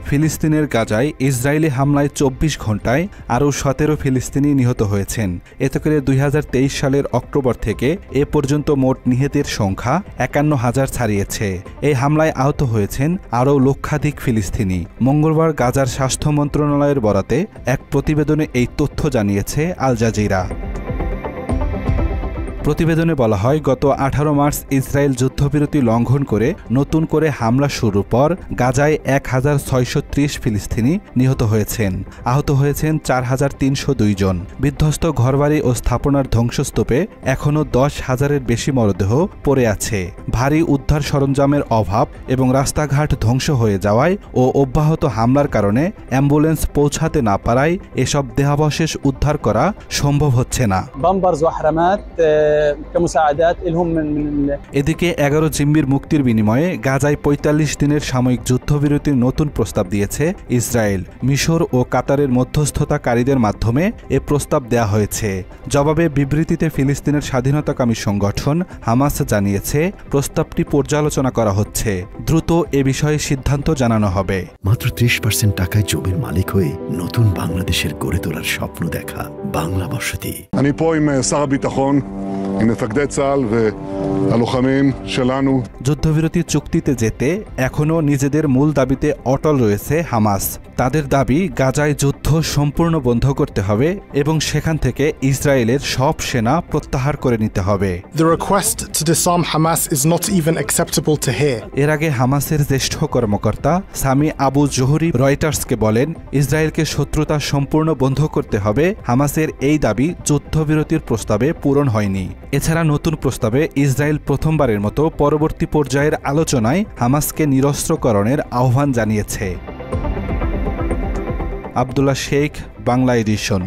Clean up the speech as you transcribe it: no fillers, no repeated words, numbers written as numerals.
ফিলিস্তিনের গাজায় ইসরায়েলি হামলায় ২৪ ঘণ্টায় আরও ১৭ ফিলিস্তিনি নিহত হয়েছেন। এতে করে ২০২৩ সালের অক্টোবর থেকে এ পর্যন্ত মোট নিহতের সংখ্যা ৫১,০০০ ছাড়িয়েছে। এই হামলায় আহত হয়েছেন আরও লক্ষাধিক ফিলিস্তিনি। মঙ্গলবার গাজার স্বাস্থ্য মন্ত্রণালয়ের বরাতে এক প্রতিবেদনে এই তথ্য জানিয়েছে আল জাজিরা। প্রতিবেদনে বলা হয়, গত ১৮ মার্চ ইসরায়েল যুদ্ধবিরতি লঙ্ঘন করে নতুন করে হামলা শুরুর পর গাজায় ১,৬৩০ ফিলিস্তিনি নিহত হয়েছেন। আহত হয়েছেন ৪,৩০২ জন। বিধ্বস্ত ঘরবাড়ি ও স্থাপনার ধ্বংসস্তূপে এখনও ১০,০০০-এর বেশি মরদেহ পড়ে আছে। ভারী উদ্ধার সরঞ্জামের অভাব এবং রাস্তাঘাট ধ্বংস হয়ে যাওয়ায় ও অব্যাহত হামলার কারণে অ্যাম্বুলেন্স পৌঁছাতে না পারায় এসব দেহাবশেষ উদ্ধার করা সম্ভব হচ্ছে না। এদিকে ১১ জিম্মির মুক্তির বিনিময়ে গাজায় ৪৫ দিনের সাময়িক যুদ্ধবিরতির নতুন প্রস্তাব দিয়েছে ইসরায়েল। মিশর ও কাতারের মধ্যস্থতাকারীদের মাধ্যমে এ প্রস্তাব দেয়া হয়েছে। জবাবে বিবৃতিতে ফিলিস্তিনের স্বাধীনতাকামী সংগঠন হামাস জানিয়েছে, প্রস্তাবটি পর্যালোচনা করা হচ্ছে। দ্রুত এ বিষয়ে সিদ্ধান্ত জানানো হবে। মাত্র ৩০% টাকায় জমির মালিক হয়ে নতুন বাংলাদেশের গড়ে তোলার স্বপ্ন দেখা বাংলা বসতি। אני פה עם שר הביטחון, עם מפקדי צה"ל והלוחמים שלנו। যুদ্ধবিরতি চুক্তিতে যেতে এখনও নিজেদের মূল দাবিতে অটল রয়েছে হামাস। তাদের দাবি, গাজায় যুদ্ধ সম্পূর্ণ বন্ধ করতে হবে এবং সেখান থেকে ইসরায়েলের সব সেনা প্রত্যাহার করে নিতে হবে। The request to disarm Hamas is not even acceptable to hear. এর আগে হামাসের জ্যেষ্ঠ কর্মকর্তা সামি আবু জোহরি রয়টার্সকে বলেন, ইসরায়েলকে শত্রুতা সম্পূর্ণ বন্ধ করতে হবে। হামাসের এই দাবি যুদ্ধবিরতির প্রস্তাবে পূরণ হয়নি। এছাড়া নতুন প্রস্তাবে ইসরায়েল প্রথমবারের মতো পরবর্তী পর্যায়ের আলোচনায় হামাসকে নিরস্ত্রকরণের আহ্বান জানিয়েছে। আব্দুল্লাহ শেখ, বাংলা এডিশন।